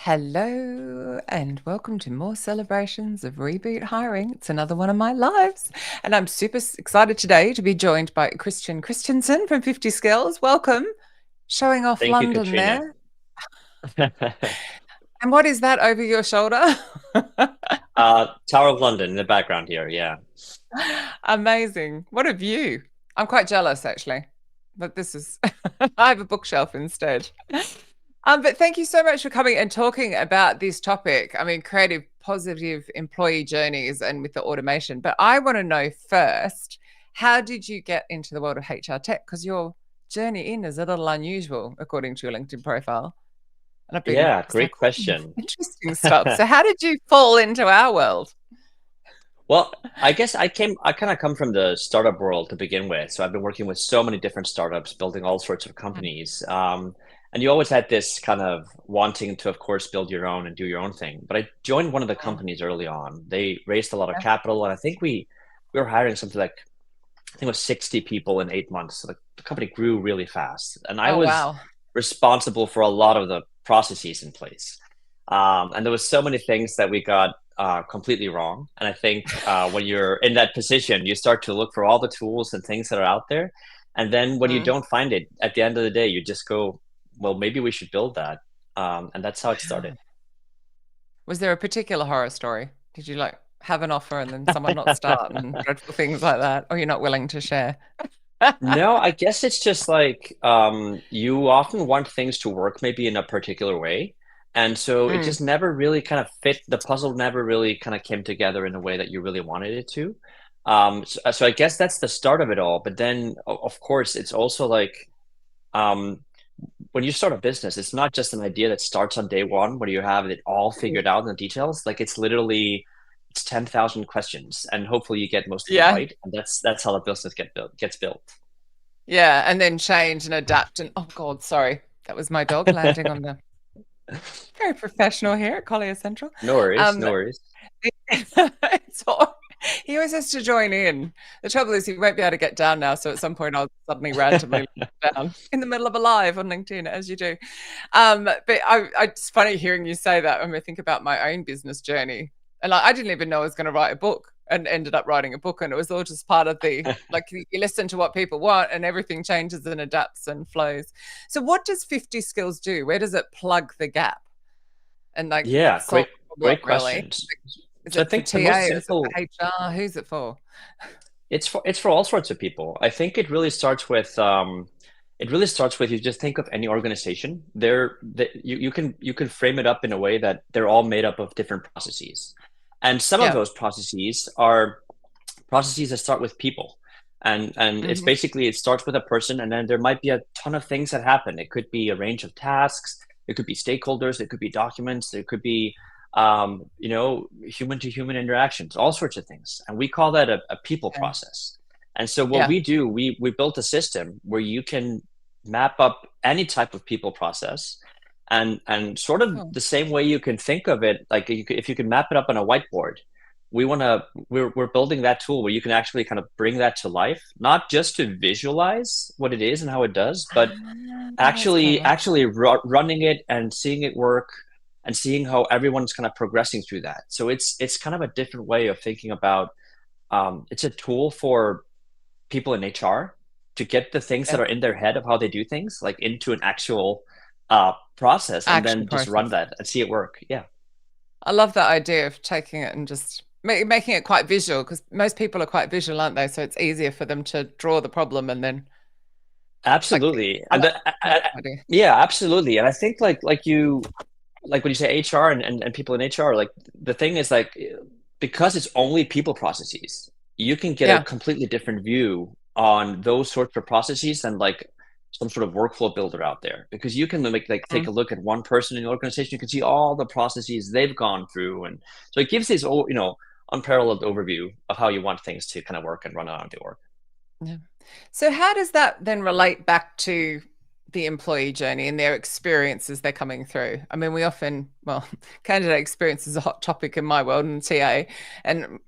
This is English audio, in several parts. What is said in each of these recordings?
Hello and welcome to more celebrations of reboot hiring. It's another one of my lives. And I'm super excited today to be joined by Kristjansson from 50 Skills. Welcome. Showing off Thank you, London Katrina. there. And what is that over your shoulder? Tower of London in the background here. Yeah. Amazing. What a view. I'm quite jealous actually. But this is I have a bookshelf instead. But thank you so much for coming and talking about this topic. I mean, creative, positive employee journeys and with the automation. But I want to know first, how did you get into the world of HR tech? Because your journey in is a little unusual, according to your LinkedIn profile. And I've been Yeah, like, great question. interesting stuff. So, how did you fall into our world? Well, I guess I kind of come from the startup world to begin with. So I've been working with so many different startups, building all sorts of Mm, companies. And you always had this kind of wanting to, of course, build your own and do your own thing. But I joined one of the mm, companies early on. They raised a lot of yeah. capital, and I think we were hiring something like I think it was 60 people in 8 months. So the company grew really fast. And I Oh, was wow. responsible for a lot of the processes in place. And there was so many things that we got completely wrong. And I think when you're in that position, you start to look for all the tools and things that are out there. And then when you Mm. don't find it, at the end of the day, you just go, well, maybe we should build that. And that's how it started. Was there a particular horror story? Did you like have an offer and then someone not start and dreadful things like that? Or you're not willing to share? No, I guess it's just like you often want things to work maybe in a particular way. And so it Mm, just never really kind of fit. The puzzle never really kind of came together in a way that you really wanted it to. So I guess that's the start of it all. But then, of course, it's also like um, when you start a business, it's not just an idea that starts on day one where you have it all figured out in the details. Like it's literally it's 10,000 questions, and hopefully you get most of them yeah. right. And that's how the business gets built. Yeah. And then change and adapt. And oh God, sorry. That was my dog landing on the very professional here at Collier Central. No worries, Um, no worries. it's all, he always has to join in. The trouble is he won't be able to get down now. So at some point I'll suddenly randomly down in the middle of a live on LinkedIn, as you do. But it's funny hearing you say that when we think about my own business journey. And like, I didn't even know I was going to write a book and ended up writing a book. And it was all just part of the, like, you listen to what people want and everything changes and adapts and flows. So, what does 50 Skills do? Where does it plug the gap and like Yeah, solve great, the problem, great really? questions. Is So I it for think the most TA? Is it simple, for HR? Who's it for? it's for all sorts of people. I think it really starts with you just think of any organization. You can frame it up in a way that they're all made up of different processes. And some of Yeah. those processes are processes that start with people. And it's Hmm. basically it starts with a person, and then there might be a ton of things that happen. It could be a range of tasks, it could be stakeholders, it could be documents, it could be human to human interactions, all sorts of things. And we call that a people Yeah. process. And so what Yeah. we do, we built a system where you can map up any type of people process, and sort of Cool. the same way you can think of it, like if you can map it up on a whiteboard, we're building that tool where you can actually kind of bring that to life, not just to visualize what it is and how it does, but That's clever. actually running it and seeing it work and seeing how everyone's kind of progressing through that. So it's kind of a different way of thinking about. It's a tool for people in HR to get the things that Yeah. are in their head of how they do things like into an actual process, and Action then just run process. that and see it work. Yeah. I love that idea of taking it and just making it quite visual because most people are quite visual, aren't they? So it's easier for them to draw the problem and then like Absolutely. I And like that idea. yeah, absolutely. And I think like when you say HR and people in HR, like the thing is like because it's only people processes, you can get a Yeah. completely different view on those sorts of processes than like some sort of workflow builder out there. Because you can take Mm. a look at one person in the organization, you can see all the processes they've gone through. And so it gives this unparalleled overview of how you want things to kind of work and run around the org. Yeah. So how does that then relate back to the employee journey and their experiences they're coming through? I mean, we often, well, candidate experience is a hot topic in my world and TA, and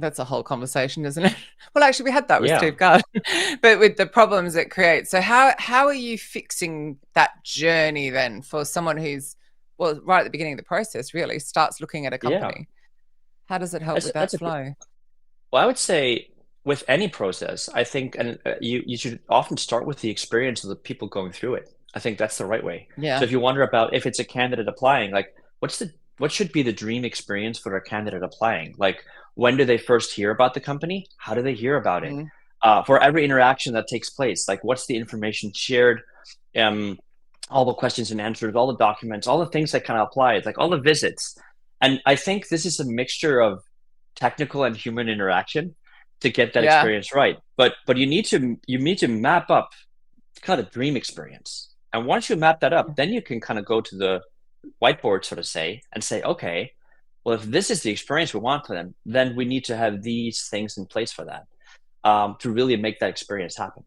that's a whole conversation, isn't it? Well, actually, we had that with Yeah. Steve Gard, but with the problems it creates. So how are you fixing that journey then for someone who's well, right at the beginning of the process, really, starts looking at a Yeah. company? How does it help with that That's a flow? Well, I would say with any process, I think, and you should often start with the experience of the people going through it. I think that's the right way. So Yeah. if you wonder about if it's a candidate applying, like what should be the dream experience for a candidate applying? Like when do they first hear about the company? How do they hear about it? Mm. For every interaction that takes place, like what's the information shared? Um, all the questions and answers, all the documents, all the things that kind of apply. It's like all the visits. And I think this is a mixture of technical and human interaction to get that Yeah. experience right. But you need to map up kind of dream experience. And once you map that up, then you can kind of go to the whiteboard, sort of say, and say, okay, well, if this is the experience we want for them, then we need to have these things in place for that to really make that experience happen.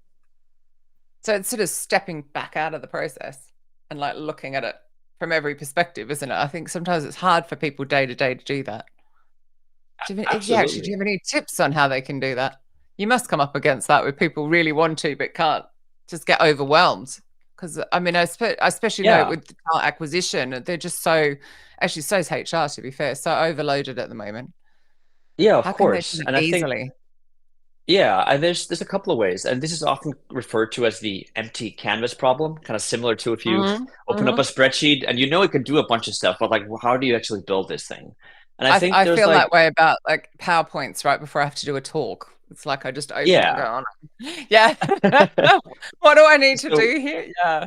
So it's sort of stepping back out of the process and like looking at it from every perspective, isn't it? I think sometimes it's hard for people day to day to do that. Yeah, actually, do Absolutely. you have any tips on how they can do that? You must come up against that with people really want to but can't, just get overwhelmed. Because I mean, I especially know Yeah. with the talent acquisition, they're just so, actually, so is HR, to be fair, so overloaded at the moment. Yeah, of How can they do course. that And I think easily? yeah, and there's a couple of ways, and this is often referred to as the empty canvas problem, kind of similar to if you Hmm. open up a Hmm. spreadsheet and you know it can do a bunch of stuff, but like, well, how do you actually build this thing? And I think I there's feel like, that way about like PowerPoints right before I have to do a talk. It's like I just open it and yeah. go on. Yeah. What do I need to So do here? Yeah.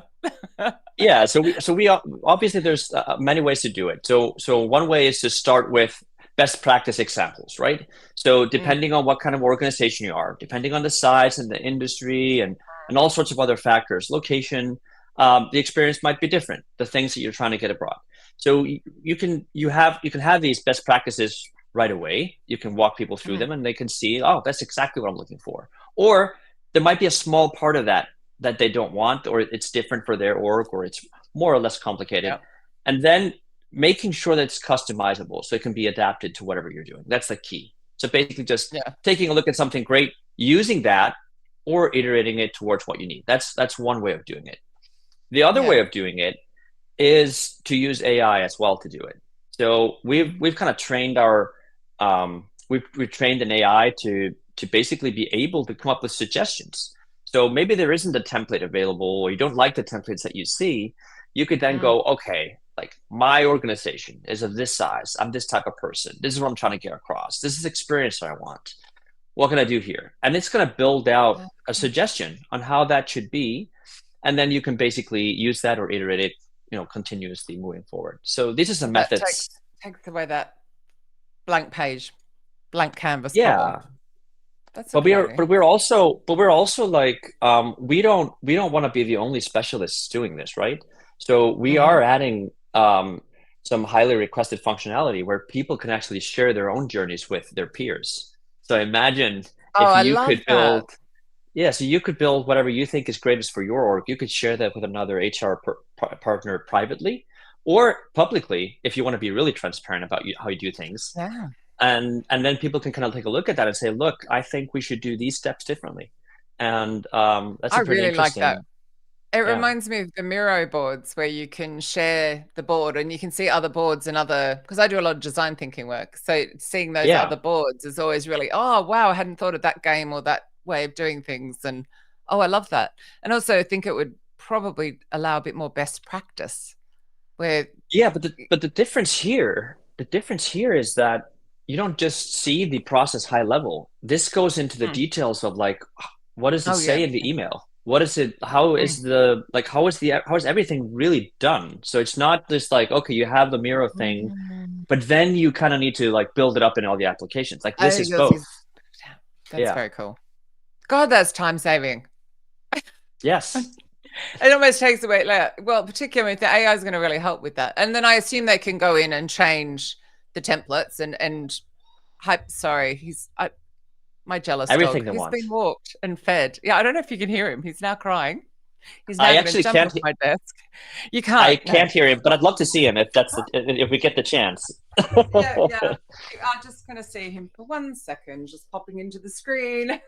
yeah, so we obviously there's many ways to do it. So one way is to start with best practice examples, right? So Mm, depending on what kind of organization you are, depending on the size and the industry and all sorts of other factors, location, the experience might be different. The things that you're trying to get abroad. So you can have these best practices right away. You can walk people through mm, them, and they can see, oh, that's exactly what I'm looking for. Or there might be a small part of that they don't want, or it's different for their org, or it's more or less complicated. yeah. And then making sure that it's customizable so it can be adapted to whatever you're doing. That's the key. So basically just Yeah. taking a look at something great, using that, or iterating it towards what you need. That's one way of doing it. The other way Yeah. of doing it is to use AI as well to do it. So Mm, we've kind of trained our we've trained an AI to basically be able to come up with suggestions. So maybe there isn't a template available, or you don't like the templates that you see. You could then mm, go, okay, like my organization is of this size. I'm this type of person. This is what I'm trying to get across. This is the experience that I want. What can I do here? And it's going to build out yeah. a suggestion on how that should be, and then you can basically use that or iterate it, continuously moving forward. So these are So some that takes methods. takes away that blank page, blank canvas problem. Yeah, That's a but good we're idea. but we're also but we're also like we don't want to be the only specialists doing this, right? So we Hmm. are adding some highly requested functionality where people can actually share their own journeys with their peers. So imagine Oh, if I you love could that. build Yeah, so you could build whatever you think is greatest for your org. You could share that with another partner privately or publicly if you want to be really transparent about how you do things. Yeah. And then people can kind of take a look at that and say, look, I think we should do these steps differently. And that's I a pretty really like that. interesting, It yeah, reminds me of the Miro boards where you can share the board and you can see other boards and other, because I do a lot of design thinking work. So seeing those yeah, other boards is always really, oh, wow, I hadn't thought of that game or that way of doing things. And oh, I love that. And also I think it would probably allow a bit more best practice where, yeah. But the difference here is that you don't just see the process high level. This goes into the hmm, details of like, what does it oh, yeah. say in the email? What is it? How Mm, is the like? How is everything really done? So it's not just like, okay, you have the Miro thing, mm. but then you kind of need to like build it up in all the applications. Like this Oh, is both. that's Yeah. very cool. God, that's time saving. Yes. It almost takes away, like, well, particularly if the AI is going to really help with that. And then I assume they can go in and change the templates and hype. Sorry, my jealous dog. Everything they He's want. been walked and fed. Yeah, I don't know if you can hear him. He's now crying. He's now I going to actually jump can't. off my desk. You I can't, no. can't hear him, but I'd love to see him if we get the chance. Yeah, yeah. I'm just going to see him for 1 second, just popping into the screen.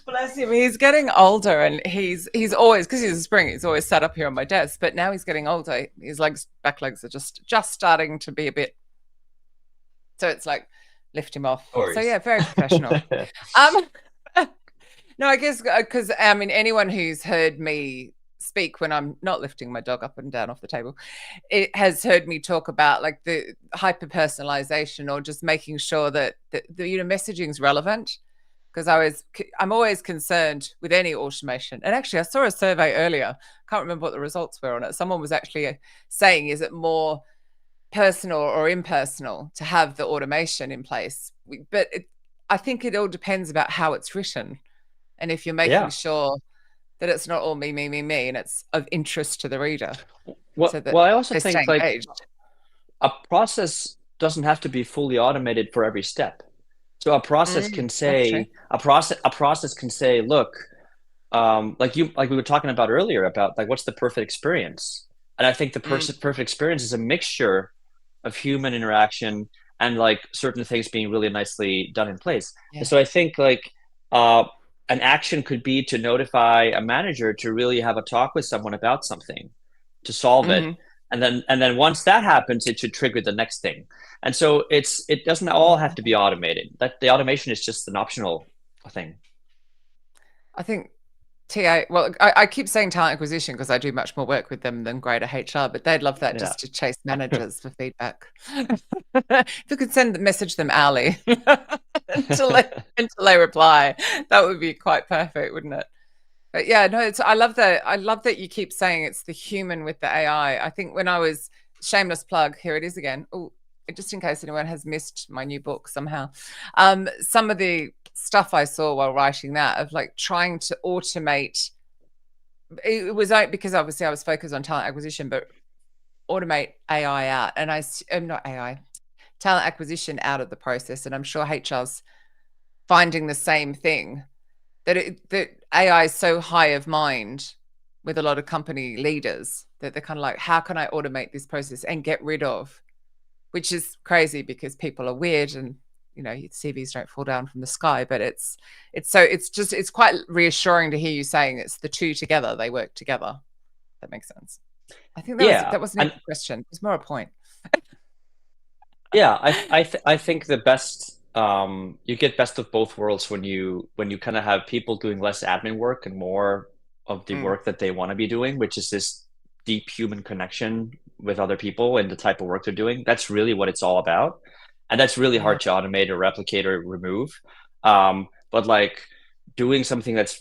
Bless him. He's getting older, and he's always, because he's a spring, he's always sat up here on my desk. But now he's getting older. His back legs are just starting to be a bit. So it's like lift him off. So yeah, very professional. Um, no, I guess because I mean anyone who's heard me speak when I'm not lifting my dog up and down off the table, it has heard me talk about like the hyper personalization or just making sure that the messaging is relevant. Because I'm always concerned with any automation. And actually, I saw a survey earlier. Can't remember what the results were on it. Someone was actually saying, is it more personal or impersonal to have the automation in place? But I think it all depends about how it's written, and if you're making sure that it's not all me, and it's of interest to the reader. Well, so that I also they think stay like engaged. a process doesn't have to be fully automated for every step. So a process can say a process can say, look, like we were talking about earlier about like what's the perfect experience, and I think the perfect experience is a mixture of human interaction and like certain things being really nicely done in place. Yeah. And so I think like an action could be to notify a manager to really have a talk with someone about something to solve it. And then once that happens, it should trigger the next thing. And so it doesn't all have to be automated. That the automation is just an optional thing. I think TA, well, I keep saying talent acquisition because I do much more work with them than greater HR, but they'd love that just to chase managers for feedback. If you could message them hourly until they reply, that would be quite perfect, wouldn't it? But yeah, no, I love that. I love that you keep saying it's the human with the AI. I think when I was, shameless plug, here it is again. Oh, just in case anyone has missed my new book somehow. Some of the stuff I saw while writing that of like trying to automate, it was because obviously I was focused on talent acquisition, but automate AI out. And I'm not AI, talent acquisition out of the process. And I'm sure HR's finding the same thing. That AI is so high of mind with a lot of company leaders that they're kind of like, how can I automate this process and get rid of, which is crazy because people are weird and, CVs don't fall down from the sky, but it's quite reassuring to hear you saying it's the two together, they work together. That makes sense. I think that wasn't a question. It was more a point. Yeah, I think the best, you get best of both worlds when you kind of have people doing less admin work and more of the work that they want to be doing, which is this deep human connection with other people and the type of work they're doing. That's really what it's all about. And that's really hard to automate or replicate or remove. But like doing something that's,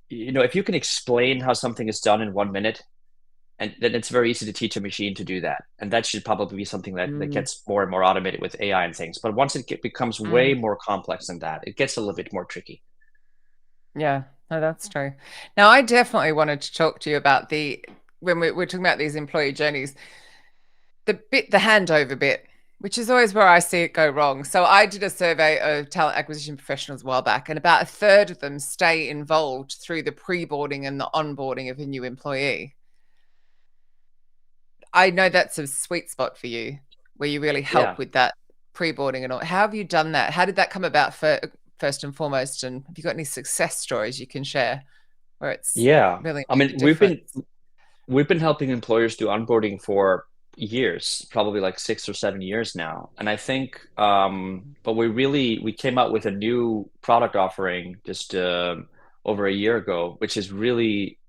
if you can explain how something is done in 1 minute, and then it's very easy to teach a machine to do that. And that should probably be something that gets more and more automated with AI and things. But once it becomes way more complex than that, it gets a little bit more tricky. Yeah, no, that's true. Now, I definitely wanted to talk to you about when we're talking about these employee journeys, the handover bit, which is always where I see it go wrong. So I did a survey of talent acquisition professionals a while back, and about a third of them stay involved through the pre-boarding and the onboarding of a new employee. I know that's a sweet spot for you, where you really help with that pre-boarding and all. How have you done that? How did that come about first and foremost? And have you got any success stories you can share where it's really made a difference? We've been helping employers do onboarding for years, probably like 6 or 7 years now. And I think, but we came out with a new product offering just over a year ago, which has really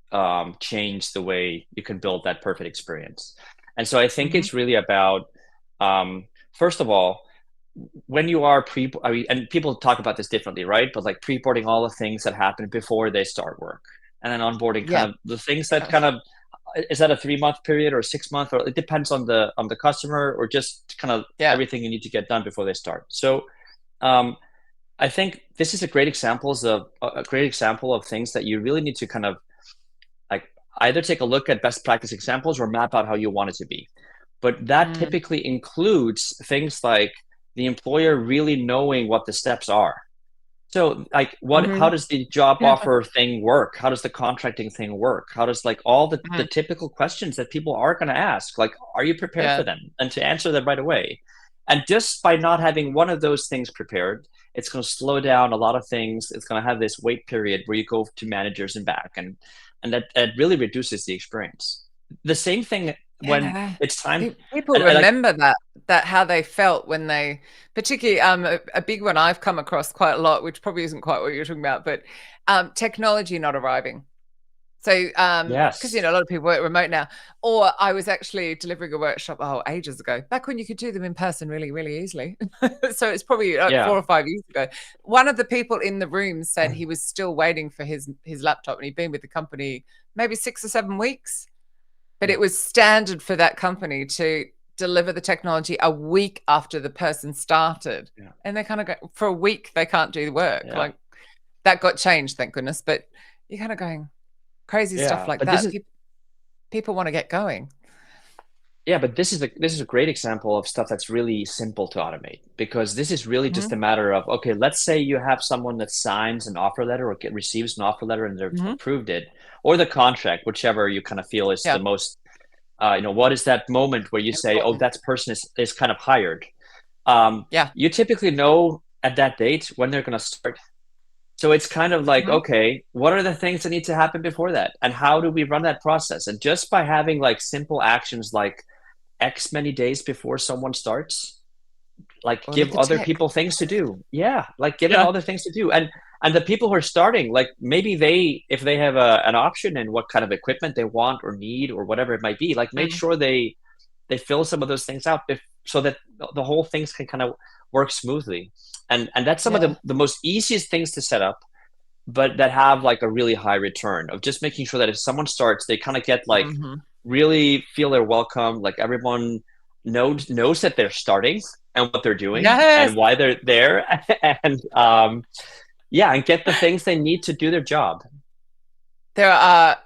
changed the way you can build that perfect experience. And so I think it's really about, first of all, when you are and people talk about this differently, right? But like pre-boarding all the things that happen before they start work, and then onboarding kind of the things that kind of, is that a 3-month period or a 6-month, or it depends on the customer, or just kind of everything you need to get done before they start. So I think this is a great example of things that you really need to kind of like either take a look at best practice examples or map out how you want it to be. But that typically includes things like the employer really knowing what the steps are. So like how does the job offer thing work? How does the contracting thing work? How does like all the typical questions that people are going to ask, like, are you prepared for them? And to answer them right away. And just by not having one of those things prepared, It's going to slow down a lot of things. It's going to have this wait period where you go to managers and back, and that really reduces the experience. The same thing when Yeah. it's time. People I like, remember that how they felt when they, particularly a big one I've come across quite a lot, which probably isn't quite what you're talking about, but technology not arriving. So, because yes, a lot of people work remote now. Or I was actually delivering a workshop ages ago, back when you could do them in person really, really easily. So it's probably like yeah, 4 or 5 years ago. One of the people in the room said he was still waiting for his laptop, and he'd been with the company maybe 6 or 7 weeks. But yeah, it was standard for that company to deliver the technology a week after the person started. yeah, And they kind of go, for a week, they can't do the work. yeah, Like that got changed, thank goodness. But you're kind of going, crazy stuff yeah. like But this that. is People want to get going. Yeah, but this is a great example of stuff that's really simple to automate, because this is really just a Hmm. matter of, okay, let's say you have someone that signs an offer letter or receives an offer letter and they've Hmm. approved it, or the contract, whichever you kind of feel is the Yeah, most, what is that moment where you say, oh, important. that person is kind of hired. Um, Yeah. you typically know at that date when they're going to start. So it's kind of like, Hmm. okay, what are the things that need to happen before that? And how do we run that process? And just by having like simple actions like X many days before someone starts, like Or give look a other tech. people things to do. Yeah, like give them Yeah. other things to do. And the people who are starting, like maybe if they have an option in what kind of equipment they want or need or whatever it might be, like make Mm. sure they fill some of those things out so that the whole things can kind of work smoothly. And that's some of Yeah. the most easiest things to set up, but that have like a really high return of just making sure that if someone starts, they kind of get like Hmm. really feel they're welcome, like everyone knows that they're starting and what they're doing Yes. and why they're there, and yeah, and get the things they need to do their job. There are,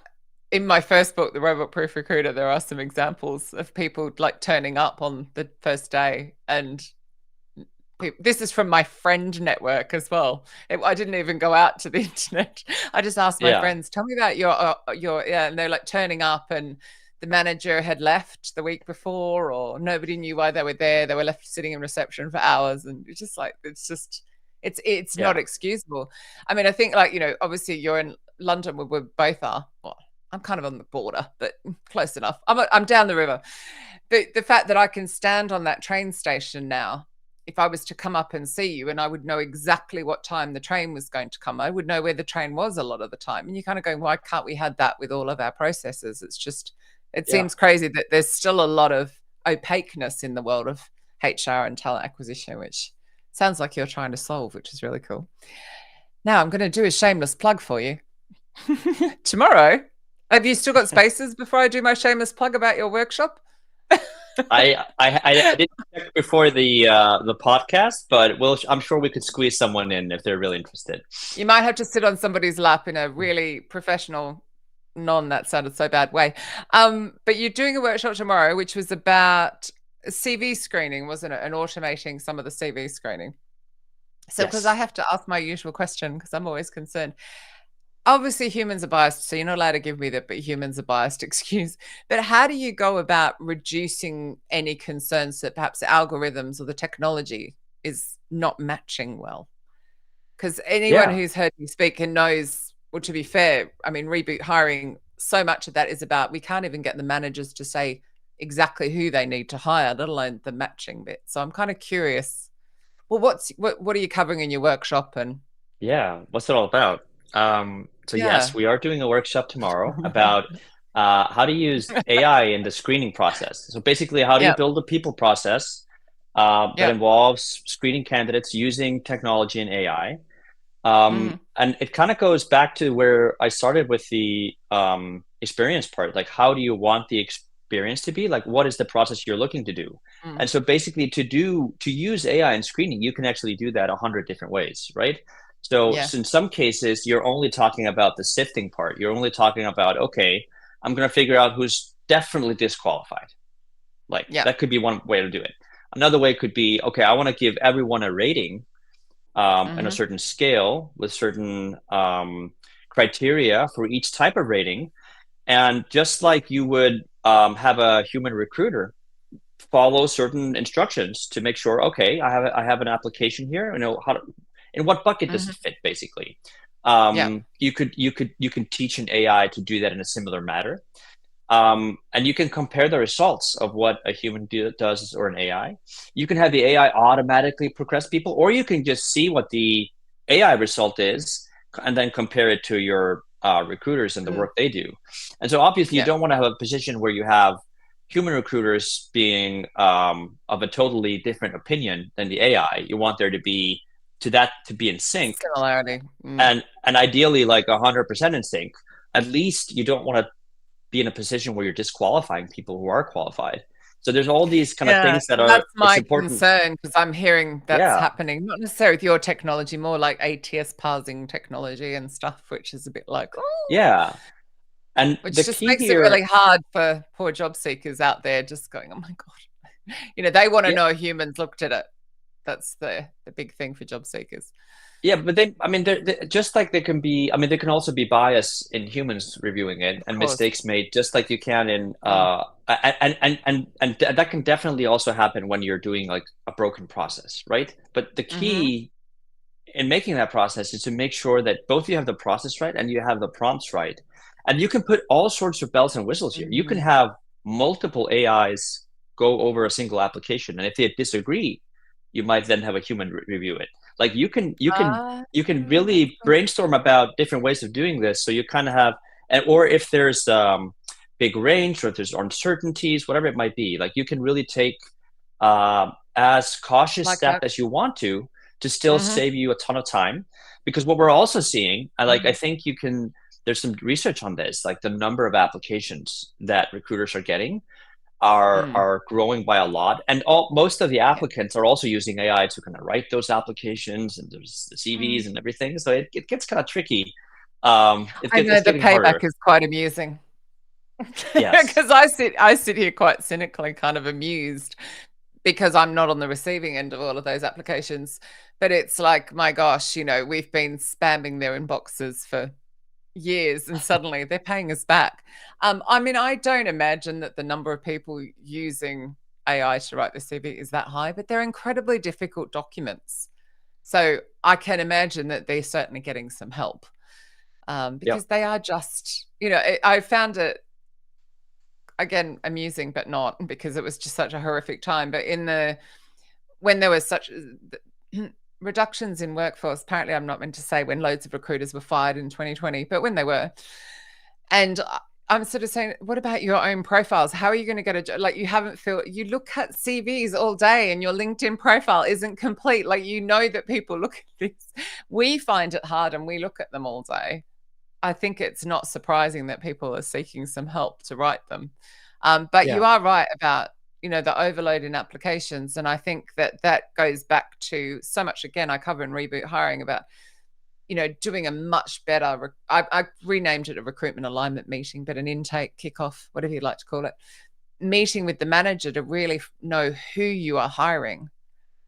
in my first book, The Robot Proof Recruiter, there are some examples of people like turning up on the first day. And this is from my friend network as well. I didn't even go out to the internet. I just asked my Yeah, friends, tell me about yeah. And they're like turning up, and the manager had left the week before, or nobody knew why they were there. They were left sitting in reception for hours. And it's just like, it's not yeah, excusable. I mean, I think like, obviously you're in London, where we both are. Well, I'm kind of on the border, but close enough. I'm down the river. The fact that I can stand on that train station now, if I was to come up and see you, and I would know exactly what time the train was going to come, I would know where the train was a lot of the time. And you're kind of going, why can't we have that with all of our processes? It yeah, seems crazy that there's still a lot of opaqueness in the world of HR and talent acquisition, which sounds like you're trying to solve, which is really cool. Now I'm going to do a shameless plug for you. Tomorrow, have you still got spaces before I do my shameless plug about your workshop? I didn't check before the podcast, but I'm sure we could squeeze someone in if they're really interested. You might have to sit on somebody's lap in a really professional, that sounded so bad way. But you're doing a workshop tomorrow, which was about CV screening, wasn't it? And automating some of the CV screening. So, because I Yes. have to ask my usual question, because I'm always concerned. Obviously, humans are biased, so you're not allowed to give me that, but humans are biased excuse. But how do you go about reducing any concerns that perhaps the algorithms or the technology is not matching well? Because anyone Yeah. who's heard me speak and knows, well, to be fair, I mean, reboot hiring, so much of that is about we can't even get the managers to say exactly who they need to hire, let alone the matching bit. So I'm kind of curious. Well, what are you covering in your workshop? And Yeah. What's it all about? So yes, yeah, we are doing a workshop tomorrow about how to use AI in the screening process. So basically, how do you yeah, build a people process that yeah, involves screening candidates using technology and AI? mm, And it kind of goes back to where I started with the experience part. Like, how do you want the experience to be? Like, what is the process you're looking to do? mm, And so, basically, to use AI in screening, you can actually do that 100 different ways, right? So, yeah, in some cases, you're only talking about the sifting part. You're only talking about, okay, I'm going to figure out who's definitely disqualified. Like, yeah, that could be one way to do it. Another way could be, okay, I want to give everyone a rating and a hmm, certain scale with certain criteria for each type of rating. And just like you would have a human recruiter follow certain instructions to make sure, okay, I have an application here. You know how to, in what bucket does Mhm. it fit, basically? Yeah. You can teach an AI to do that in a similar manner. And you can compare the results of what a human does or an AI. You can have the AI automatically progress people, or you can just see what the AI result is and then compare it to your recruiters and the Mm. work they do. And so obviously you Yeah. don't want to have a position where you have human recruiters being of a totally different opinion than the AI. You want there to be in sync, Similarity. and ideally like 100% in sync. At least you don't want to be in a position where you're disqualifying people who are qualified. So there's all these kind of Yeah, things that that's it's my important. concern because I'm hearing that's Yeah. happening, not necessarily with your technology, more like ATS parsing technology and stuff, which is a bit like, oh, Yeah. And the which just key makes it really here, hard for poor job seekers out there just going, oh my God. They want to yeah, know humans looked at it. That's the big thing for job seekers. yeah, but I mean, just like there can be, I mean, there can also be bias in humans reviewing it Of and course. mistakes made, just like you can in, Mm. that can definitely also happen when you're doing like a broken process, right? But the Mm-hmm. key in making that process is to make sure that both you have the process right and you have the prompts right. And you can put all sorts of bells and whistles here. You can Mm-hmm. have multiple AIs go over a single application, and if they disagree, you might then have a human review it. Like Ah, you can that's really good. brainstorm about different ways of doing this. So you kind of have, or if there's big range, or if there's uncertainties, whatever it might be, like you can really take as cautious Like step that. as you want to still Mm-hmm. save you a ton of time. Because what we're also seeing, I Mm-hmm. think you can, there's some research on this, like the number of applications that recruiters are getting Mm. are growing by a lot. And most of the Yeah. applicants are also using AI to kind of write those applications, and there's the Mm. CVs and everything. So it gets kind of tricky. I know It's the getting payback harder. is quite amusing. Yes. Because I sit here quite cynically kind of amused because I'm not on the receiving end of all of those applications. But it's like, my gosh, we've been spamming their inboxes for years and suddenly they're paying us back. I mean, I don't imagine that the number of people using AI to write the CV is that high, but they're incredibly difficult documents. So I can imagine that they're certainly getting some help Yeah. because they are just, I found it again amusing but not because it was just such a horrific time, but when there was such reductions in workforce, apparently I'm not meant to say when loads of recruiters were fired in 2020, but when they were, and I'm sort of saying, what about your own profiles? How are you going to get a job? Like, you look at CVs all day and your LinkedIn profile isn't complete. Like, that people look at this. We find it hard and we look at them all day. I think it's not surprising that people are seeking some help to write them. But you Yeah. are right about, the overload in applications. And I think that goes back to so much, again, I cover in Reboot Hiring about, doing a much better, I renamed it a recruitment alignment meeting, but an intake kickoff, whatever you'd like to call it, meeting with the manager to really know who you are hiring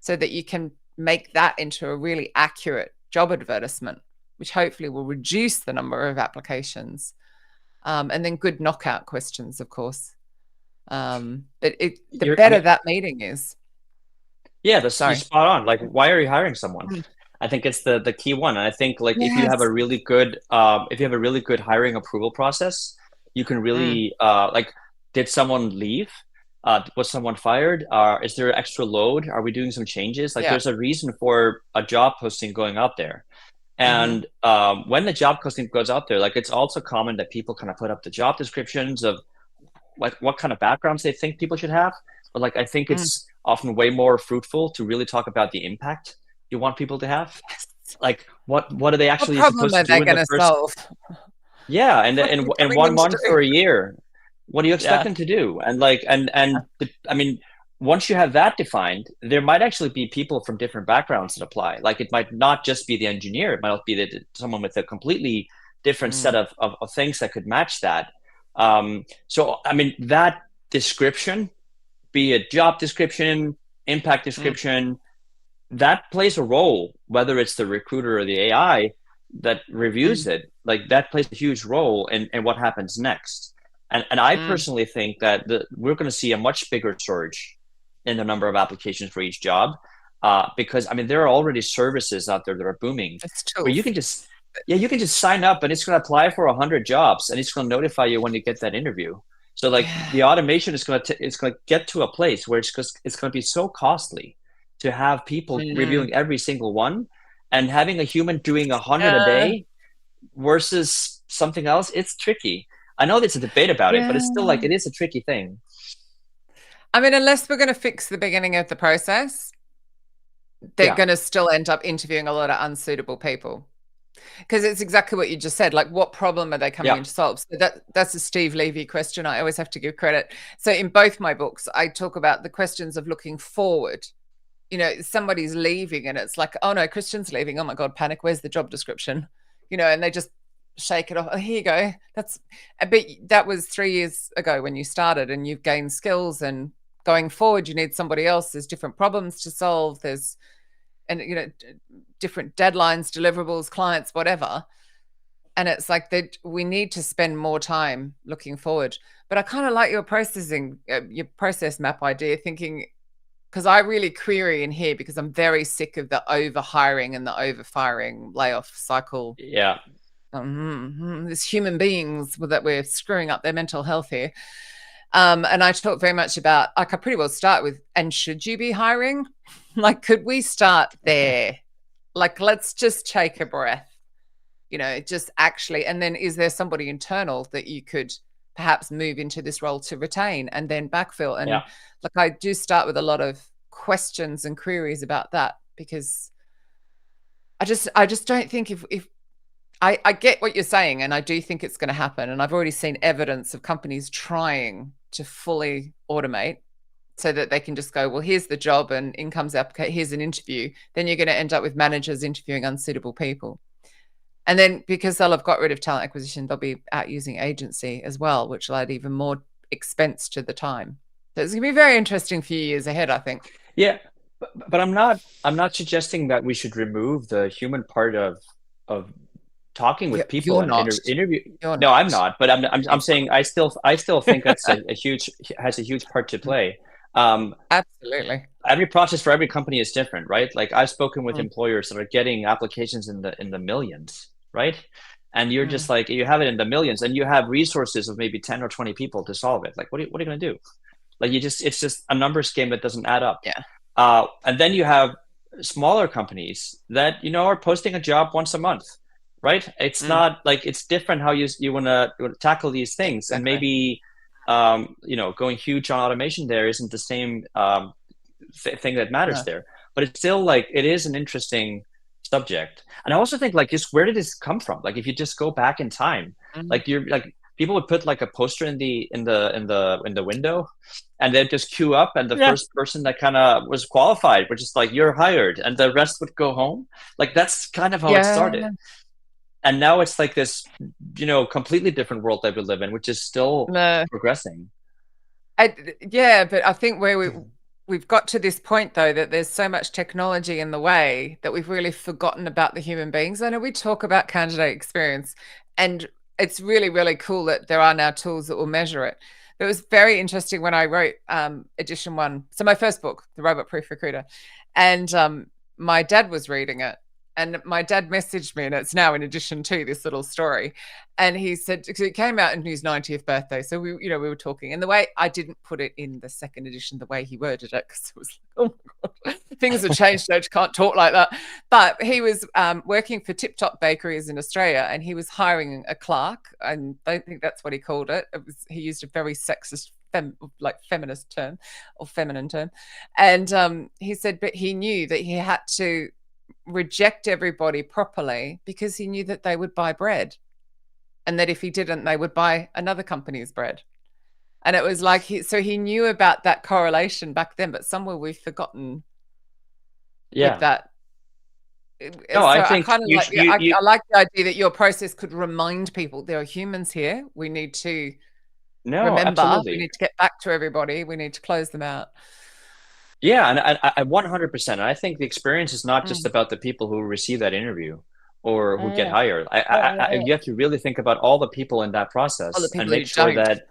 so that you can make that into a really accurate job advertisement, which hopefully will reduce the number of applications. And then good knockout questions, of course. The I better mean, that meeting is. yeah, that's you Sorry. spot on. Like, why are you hiring someone? Mm. I think it's the key one. And I think like Yes. if you have a really good hiring approval process, you can Mm. really like, did someone leave? Was someone fired? Is there extra load? Are we doing some changes? Like, Yeah. there's a reason for a job posting going out there. Mm-hmm. And when the job posting goes out there, like it's also common that people kind of put up the job descriptions of like what kind of backgrounds they think people should have. But like I think Mm. it's often way more fruitful to really talk about the impact you want people to have. Like what are they What actually problem supposed to are do they in going the to first, solve? yeah, and What are in they coming one in to month do? or a year, what do you expect Yeah. them to do? And like I mean, once you have that defined, there might actually be people from different backgrounds that apply. Like it might not just be the engineer; it might be someone with a completely different set Mm. of things that could match that. So I mean, that description, be it job description, impact Mm. description, that plays a role, whether it's the recruiter or the AI that reviews Mm. it. Like that plays a huge role in what happens next. And I Mm. personally think that we're going to see a much bigger surge in the number of applications for each job. because I mean there are already services out there that are booming It's where you tools. can just yeah you can just sign up and it's going to apply for 100 jobs and it's going to notify you when you get that interview. So like Yeah. the automation is going to it's going to get to a place where it's going to be so costly to have people Mm. reviewing every single one, and having a human doing 100 a Yeah. day versus something else. It's tricky. I know there's a debate about it, but Yeah. it's still like it is a tricky thing. I mean, unless we're going to fix the beginning of the process, they're Yeah, going to still end up interviewing a lot of unsuitable people. Because it's exactly what you just said. Like, what problem are they coming yeah, in to solve? So that's a Steve Levy question. I always have to give credit. So in both my books, I talk about the questions of looking forward. You know, somebody's leaving and it's like, oh no, Christian's leaving. Oh my God, panic. Where's the job description? You know, and they just shake it off. Oh, here you go. That's a bit, that was 3 years ago when you started, and you've gained skills, and going forward, you need somebody else. There's different problems to solve. There's, and you know, different deadlines, deliverables, clients, whatever. And it's like that we need to spend more time looking forward. But I kind of like your processing, your process map idea, thinking, because I really query in here because I'm very sick of the over hiring and the over firing layoff cycle. yeah, There's human beings that we're screwing up their mental health here. And I talk very much about, like, I pretty well start with, and should you be hiring? Like, could we start there? Like, let's just take a breath, you know, just actually, and then is there somebody internal that you could perhaps move into this role to retain and then backfill? yeah. And like, I do start with a lot of questions and queries about that, because I just don't think if I get what you're saying, and I do think it's going to happen. And I've already seen evidence of companies trying to fully automate so that they can just go, well, here's the job and in comes application, here's an interview. Then you're going to end up with managers interviewing unsuitable people. And then because they'll have got rid of talent acquisition, they'll be out using agency as well, which will add even more expense to the time. So it's going to be very interesting few years ahead, I think. Yeah, but I'm not suggesting that we should remove the human part of talking with people You're and not. interview. You're No, I'm not. not. But I'm saying I still think that's a huge has a huge part to play. Um, Absolutely. every process for every company is different, right? Like I've spoken with Mm, employers that are getting applications in the millions, right? And you're just mm. like you have it in the millions, and you have resources of maybe 10 or 20 people to solve it. Like what are you going to do? Like it's just a numbers game that doesn't add up. Yeah. And then you have smaller companies that are posting a job once a month, right? It's Mm, not like it's different how you want to tackle these things, and exactly. maybe going huge on automation there isn't the same thing that matters No. there. But it's still like it is an interesting subject, and I also think like just where did this come from? Like if you just go back in time, Mm. like you're like people would put like a poster in the window, and they'd just queue up, and the Yeah. first person that kind of was qualified would just like you're hired, and the rest would go home. Like that's kind of how it started, Yeah. and now it's like this completely different world that we live in, which is still No. progressing. Yeah, but I think where we've got to this point though, that there's so much technology in the way that we've really forgotten about the human beings. I know we talk about candidate experience, and it's really, really cool that there are now tools that will measure it. But it was very interesting when I wrote edition one. So my first book, The Robot Proof Recruiter, and my dad was reading it. And my dad messaged me, and it's now in addition to this little story. And he said, because it came out in his 90th birthday. So we were talking. And the way I didn't put it in the second edition, the way he worded it, because it was like, oh my God, things have changed. So I just can't talk like that. But he was working for Tip Top Bakeries in Australia, and he was hiring a clerk. And I don't think that's what he called it. He used a very sexist feminist term or feminine term. And he said, but he knew that he had to reject everybody properly because he knew that they would buy bread, and that if he didn't, they would buy another company's bread. And it was like he knew about that correlation back then, but somewhere we've forgotten with Yeah. that. No, So I I think kind of you like, sh- yeah, you you I like the idea that your process could remind people there are humans here. We need to no, remember. We absolutely. need to get back to everybody. We need to close them out. Yeah, and I 100%. And I think the experience is not just Mm. about the people who receive that interview or who get Mm. hired. Mm. You have to really think about all the people in that Other process and people make who sure don't. that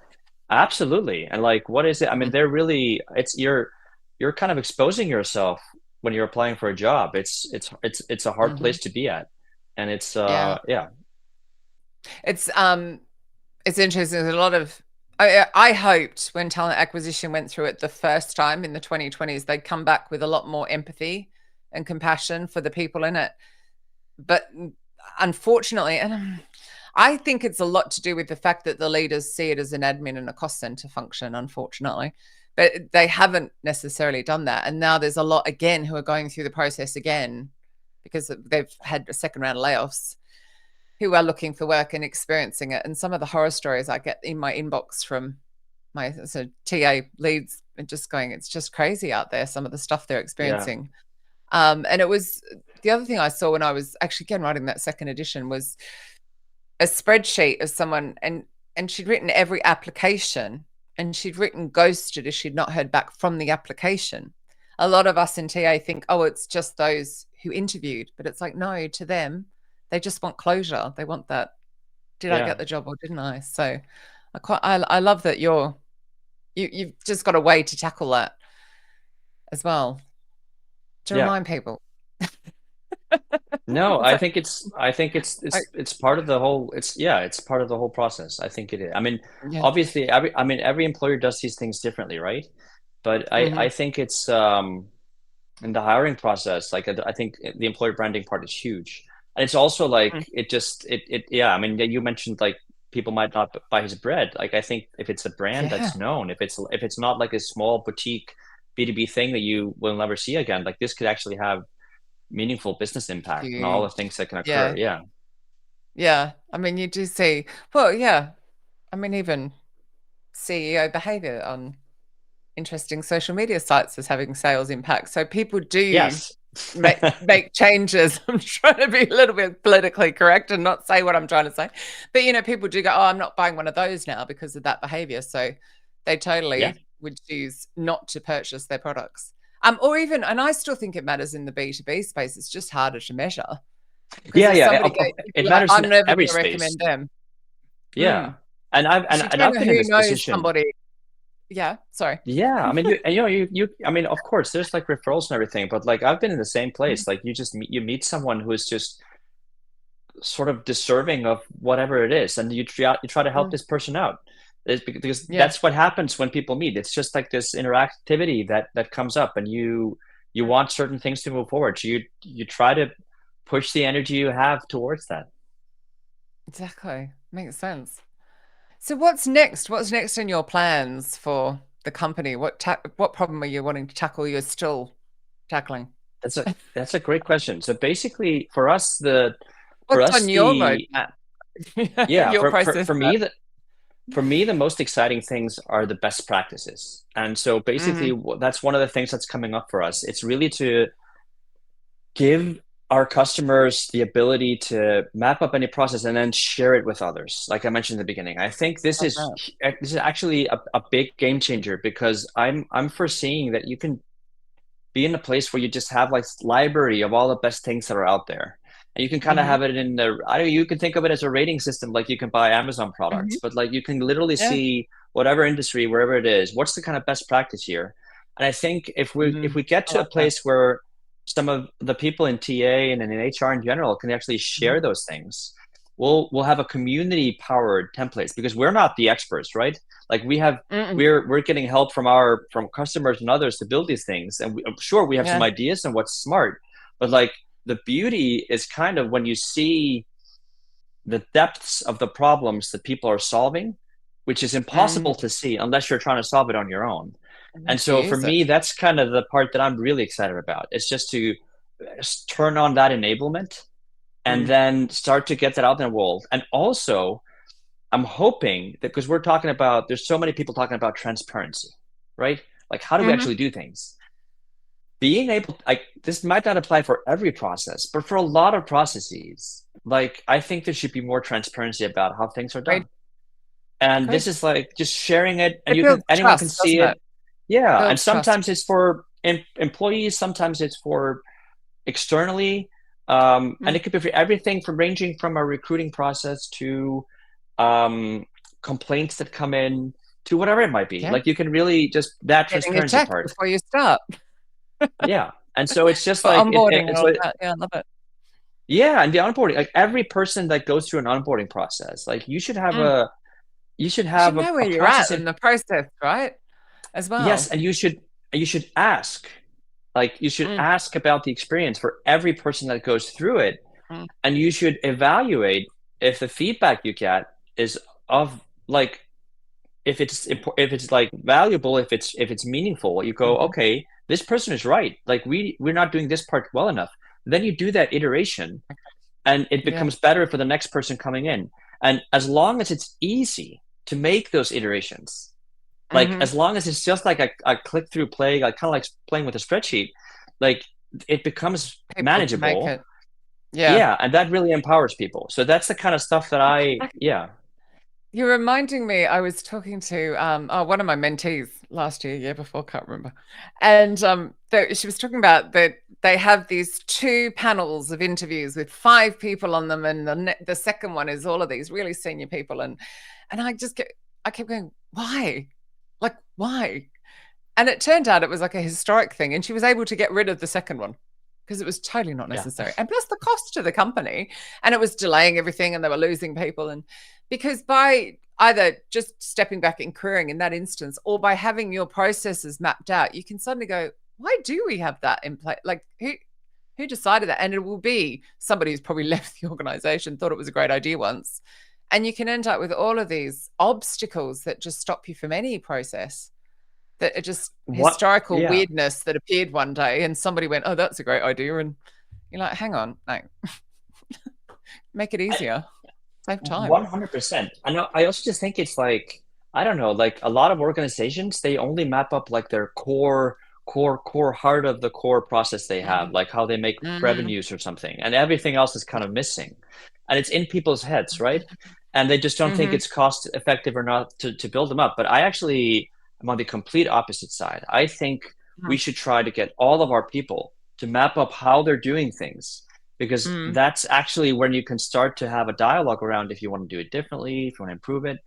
absolutely. And like, what is it? I mean, Mm. they're really, it's you're kind of exposing yourself when you're applying for a job. It's a hard Hmm. place to be at, and it's Yeah. yeah. It's it's interesting. There's a lot of I hoped when talent acquisition went through it the first time in the 2020s, they'd come back with a lot more empathy and compassion for the people in it. But unfortunately, and I think it's a lot to do with the fact that the leaders see it as an admin and a cost center function, unfortunately. But they haven't necessarily done that. And now there's a lot again who are going through the process again because they've had a second round of layoffs who are looking for work and experiencing it. And some of the horror stories I get in my inbox from my TA leads and just going, it's just crazy out there, some of the stuff they're Yeah. experiencing. And it was the other thing I saw when I was actually again writing that second edition was a spreadsheet of someone, and she'd written every application, and she'd written ghosted as she'd not heard back from the application. A lot of us in TA think, oh, it's just those who interviewed, but it's like, no, to them, they just want closure. They want that. Did I Yeah. get the job or didn't I? So I love that you've just got a way to tackle that as well to Yeah. remind people. No, It's like, I think I, it's part of the whole, it's yeah, it's part of the whole process. I think it is. I mean, yeah. obviously every employer does these things differently, right? But Hmm. I think it's in the hiring process, like I think the employer branding part is huge. And it's also like it yeah, I mean you mentioned like people might not buy his bread. Like I think if it's a brand Yeah. that's known, if it's not like a small boutique B2B thing that you will never see again, like this could actually have meaningful business impact and all the Huge. things that can occur. Yeah. Yeah. Yeah. I mean, you do see, well, yeah. I mean, even CEO behavior on interesting social media sites is having sales impact. So people do Yes. make changes. I'm trying to be a little bit politically correct and not say what I'm trying to say. But people do go, oh, I'm not buying one of those now because of that behavior. So they Yeah. totally would choose not to purchase their products. Or even, and I still think it matters in the B2B space, it's just harder to measure. Because Yeah, if yeah. somebody goes, you'd be It like, matters in I'm never every going to space. recommend them. Yeah. Mm. Because you And don't I've know been in who this knows position. somebody. Yeah, sorry. Yeah, I mean, you. I mean, of course, there's like referrals and everything, but like I've been in the same Mhm. place. Like you meet someone who is just sort of deserving of whatever it is, and you try to help Mm. this person out. It's because Yeah. that's what happens when people meet. It's just like this interactivity that comes up, and you want certain things to move forward. So you try to push the energy you have towards that. Exactly. Makes sense. So what's next? What's next in your plans for the company? What problem are you wanting to tackle you're still tackling? That's a great question. So basically, for What's us on your the roadmap? yeah Your process. for me, the most exciting things are the best practices. And so basically, Mm, that's one of the things that's coming up for us. It's really to give our customers the ability to map up any process and then share it with others. Like I mentioned in the beginning, I think love that. this is actually a big game changer because I'm foreseeing that you can be in a place where you just have like library of all the best things that are out there, and you can kind of Hmm. have it in the I don't, you can think of it as a rating system, like you can buy Amazon products, Hmm. but like you can literally Yeah. see whatever industry, wherever it is, what's the kind of best practice here. And I think if Mm, we get I to a like that. place where some of the people in TA and in HR in general can actually Mhm. share those things, we'll have a community powered templates because we're not the experts, right? Like Mm-mm. we're getting help from customers and others to build these things, and I'm sure we have some Yeah. ideas on what's smart, but like the beauty is kind of when you see the depths of the problems that people are solving, which is Mm. impossible to see unless you're trying to solve it on your own. And Unless you so for use it. me, that's kind of the part that I'm really excited about. It's just to turn on that enablement and Mm. then start to get that out in the world. And also, I'm hoping that because we're talking about, there's so many people talking about transparency, right? Like, how do we Hmm. actually do things? Being able, like, this might not apply for every process, but for a lot of processes, like, I think there should be more transparency about how things are Agreed. done. And this Agreed. is like just sharing it, and It you can, builds anyone can trust, see doesn't it. it? Yeah. And Builds trust. sometimes it's for employees, sometimes it's for externally. And Mm. it could be for everything from ranging from a recruiting process to um, complaints that come in to whatever it might be. Yeah. Like you can really just that Getting a transparency check part. before you start. Yeah. And so it's just For like onboarding and it's all of like that. Yeah, I love it. yeah, and the onboarding, like every person that goes through an onboarding process, like Mm. you should You should have know where a you're at process in in the process, right? As yes, well. and you should ask. Like you should Mm, ask about the experience for every person that goes through it, mm, and you should evaluate if the feedback you get is of like if it's like valuable, if it's meaningful. You go, mhm. okay, this person is right. Like we're not doing this part well enough. Then you do that iteration, and it Yeah. becomes better for the next person coming in. And as long as it's easy to make those iterations, like Mhm. as long as it's just like a click through play, like kind of like playing with a spreadsheet, like it becomes People can make manageable. it. Yeah. Yeah, and that really empowers people. So that's the kind of stuff that yeah. You're reminding me, I was talking to one of my mentees last year before, can't remember. And she was talking about that they have these two panels of interviews with five people on them, and the second one is all of these really senior people. And I kept going, why? Like, why? And it turned out it was like a historic thing, and she was able to get rid of the second one because it was totally not Yeah. necessary. And plus the cost to the company, and it was delaying everything, and they were losing people. And because by either just stepping back and querying in that instance, or by having your processes mapped out, you can suddenly go, why do we have that in place? Like who decided that? And it will be somebody who's probably left the organization, thought it was a great idea once. And you can end up with all of these obstacles that just stop you from any process, that are just What? historical Yeah. weirdness that appeared one day, and somebody went, oh, that's a great idea. And you're like, hang on, no, make it easier, save time. 100%. I know. I also just think it's like, I don't know, like a lot of organizations, they only map up like their core heart of the core process they have, like how they make Mm-hmm. revenues or something, and everything else is kind of missing. And it's in people's heads, right? And they just don't think Mm-hmm. it's cost effective or not to build them up. But I actually am on the complete opposite side. I think we should try to get all of our people to map up how they're doing things, because Mm-hmm. that's actually when you can start to have a dialogue around if you want to do it differently, if you want to improve it.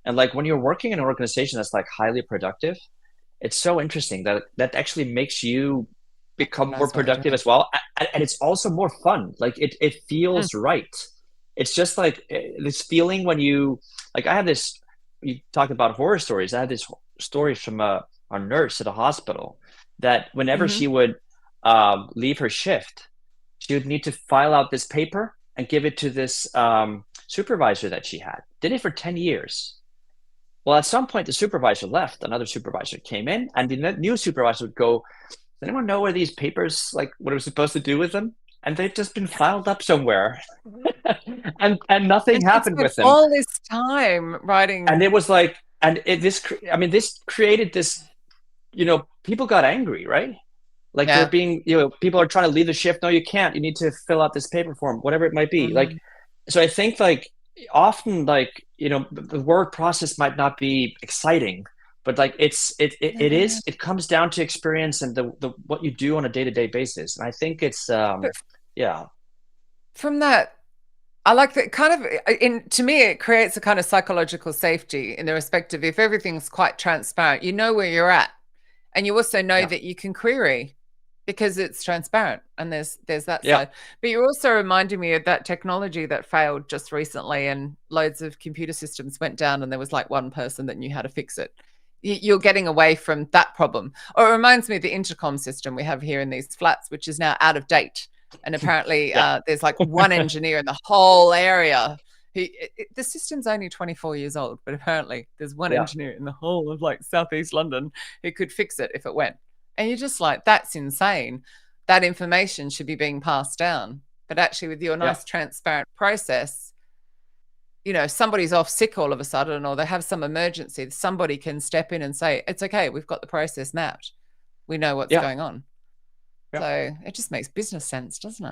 And like when you're working in an organization that's like highly productive, it's so interesting that that actually makes you become more Knows what they're productive doing. as well. And it's also more fun. Like it Mm. feels right. It's just like this feeling when you, like, I have this, you talk about horror stories. I had this story from a nurse at a hospital that whenever Mm-hmm. she would leave her shift, she would need to file out this paper and give it to this supervisor that she had. Did it for 10 years. Well, at some point, the supervisor left. Another supervisor came in, and the new supervisor would go, does anyone know where these papers, like what are we supposed to do with them? And they've just been filed up somewhere. And And nothing she'd happened spent with them. all this time And writing. it was like, I mean, this created this, people got angry, right? Like they're Yeah. being, people are trying to leave the shift. No, you can't. You need to fill out this paper form, whatever it might be. Like, Mm-hmm. so I think like often like, the work process might not be exciting, but like it comes down to experience and the what you do on a day-to-day basis. And I think it's, But yeah, from that, I like that kind of, to me, it creates a kind of psychological safety in the respect of, if everything's quite transparent, you know where you're at. And you also know yeah, that you can query because it's transparent, and there's that yeah, side. But you're also reminding me of that technology that failed just recently, and loads of computer systems went down, and there was like one person that knew how to fix it. You're getting away from that problem. Or it reminds me of the intercom system we have here in these flats, which is now out of date. And apparently yeah, there's like one engineer in the whole area who, the system's only 24 years old, but apparently there's one yeah, engineer in the whole of like Southeast London who could fix it if it went. And you're just like, that's insane. That information should be being passed down. But actually, with your yeah, nice, transparent process, somebody's off sick all of a sudden, or they have some emergency, somebody can step in and say, it's okay, we've got the process mapped. We know what's yeah, going on. yeah. So it just makes business sense, doesn't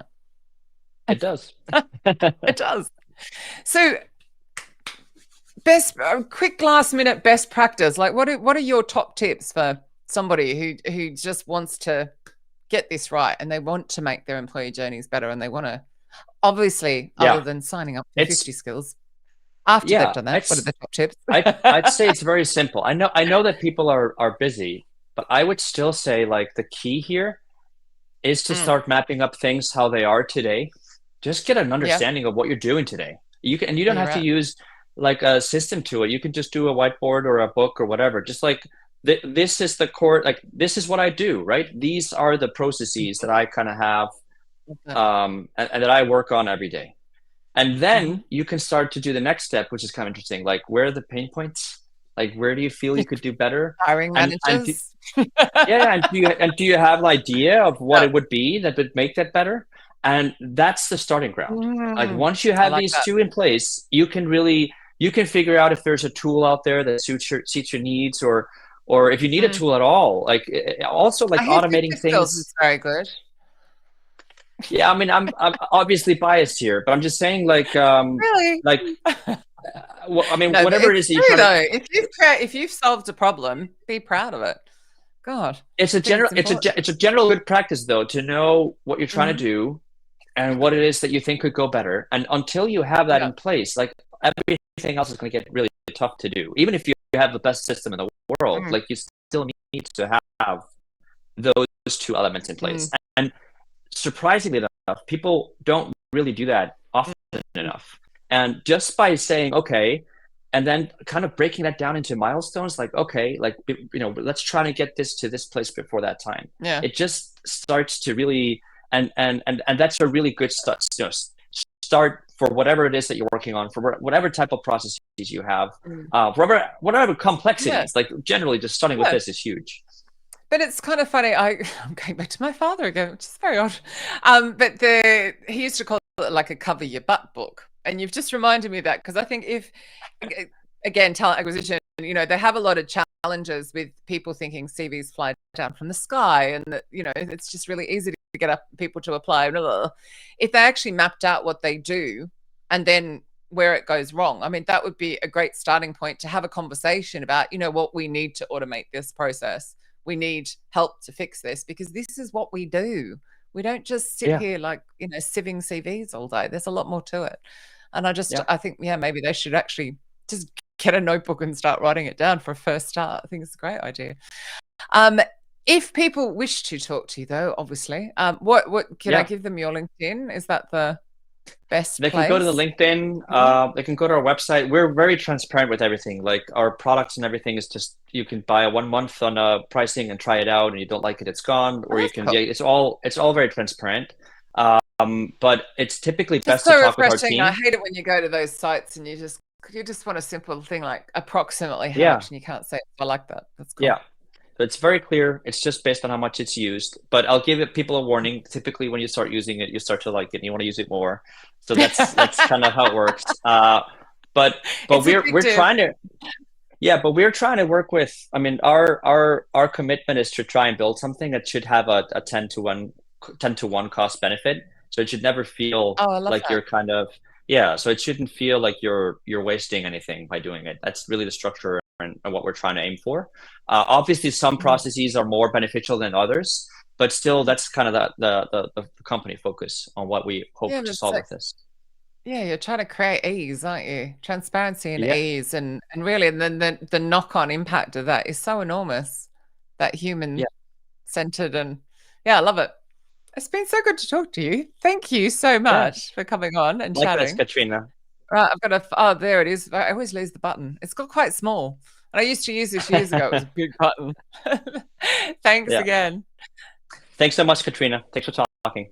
It does. it? It does. So best quick last minute best practice. Like what are your top tips for somebody who just wants to get this right, and they want to make their employee journeys better, and they want to, obviously, other Yeah. than signing up for It's 50 skills, after they've yeah, done that, what are the top tips? I'd say it's very simple. I know that people are busy, but I would still say like the key here is to Mm. start mapping up things how they are today. Just get an Yeah. understanding of what you're doing today. You Yeah, don't you're have to right. use like a system to it. You can just do a whiteboard or a book or whatever. Just like this is the core, like this is what I do, right? These are the processes that I kind of have, Love that. and that I work on every day. And Mhm. then you can start to do the next step, which is kind of interesting. Like, where are the pain points? Like, where do you feel you could do better? Hiring And managers. yeah, and do you have an idea of what Yeah. it would be that would make that better? And that's the starting ground. Like Mm. once you I have like these that. two in place, you can figure out if there's a tool out there that suits your needs, or if you need a Mm. tool at all. Like also like I hear automating 50 skills is things. very good. Yeah, I mean, I'm obviously biased here, but I'm just saying Really? like well, I mean, No, but whatever it it's is that you're true trying to. though. If you've solved a problem, be proud of it. God, It's a I think general it's important. it's a general good practice though to know what you're trying to Mhm. do and what it is that you think could go better. And until you have that Yeah. in place, like everything else is going to get really tough to do. Even if you have the best system in the world, Mm. like you still need to have those two elements in place. Mm. And surprisingly enough, people don't really do that often Mm. enough. And just by saying, okay, and then kind of breaking that down into milestones, like, okay, like, let's try to get this to this place before that time. Yeah. It just starts to really, and that's a really good start for whatever it is that you're working on, for whatever type of processes you have, Mm. for whatever Yeah. complexities, like generally just starting with Yeah. this is huge. But it's kind of funny. I'm going back to my father again, which is very odd. But he used to call it like a cover your butt book, and you've just reminded me of that because I think if again talent acquisition, they have a lot of challenges with people thinking CVs fly down from the sky, and that it's just really easy to get up people to apply. Blah, blah, blah. If they actually mapped out what they do, and then where it goes wrong, I mean, that would be a great starting point to have a conversation about, what we need to automate this process. We need help to fix this because this is what we do. We don't just sit Yeah, here like, sieving CVs all day. There's a lot more to it. And yeah. I think, yeah, maybe they should actually just get a notebook and start writing it down for a first start. I think it's a great idea. Um, if people wish to talk to you though, obviously, what can I Yeah, give them your LinkedIn? Is that the best they can go to the place? LinkedIn. Yeah. They can go to our website. We're very transparent with everything. Like our products and everything is just you can buy a 1 month on pricing and try it out, and you don't like it, it's gone. Oh, Or you that's can, cool. yeah, it's all very transparent. But it's typically Just best to so talk with our refreshing. I team. hate it when you go to those sites and you just want a simple thing like approximately how Yeah, much, and you can't say. I like that. That's yeah. cool. So it's very clear. It's just based on how much it's used. But I'll give it people a warning. Typically, when you start using it, you start to like it, and you want to use it more. So that's kind of how it works. But It's we're addictive. trying to. Yeah, but we're trying to work with, I mean, our commitment is to try and build something that should have a 10 to 1 cost benefit. So it should never feel Oh, I love like that. you're kind of, yeah, so it shouldn't feel like you're wasting anything by doing it. That's really the structure and what we're trying to aim for. Obviously, some Mhm. processes are more beneficial than others, but still, that's kind of the company focus on what we Yeah, hope but to it's solve like, with this. yeah, you're trying to create ease, aren't you? Transparency and Yeah, ease, and really, and then the knock on impact of that is so enormous. That yeah, human centered, and yeah, I love it. It's been so good to talk to you. Thank you so yeah. much for coming on and Likewise, chatting. Katrina. Right, I've got a. Oh, there it is. I always lose the button. It's got quite small. And I used to use this years ago. It was a big button. Thanks Yeah. again. Thanks so much, Katrina. Thanks for talking.